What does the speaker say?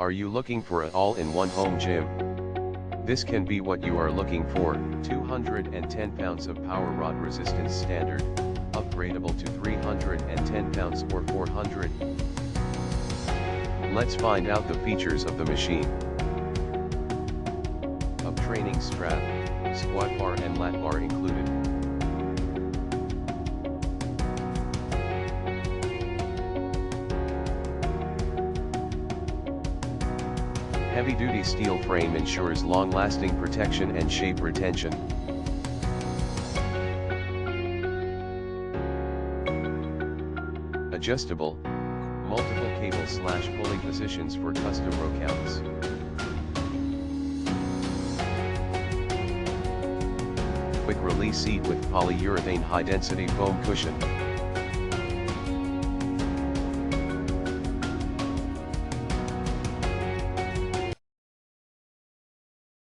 Are you looking for an all-in-one home gym? This can be what you are looking for. 210 pounds of power rod resistance standard, upgradable to 310 pounds or 400. Let's find out the features of the machine. Up training strap, squat bar and lat bar included. Heavy-duty steel frame ensures long-lasting protection and shape retention. Adjustable, multiple cable/pulley positions for custom workouts. Quick release seat with polyurethane high-density foam cushion.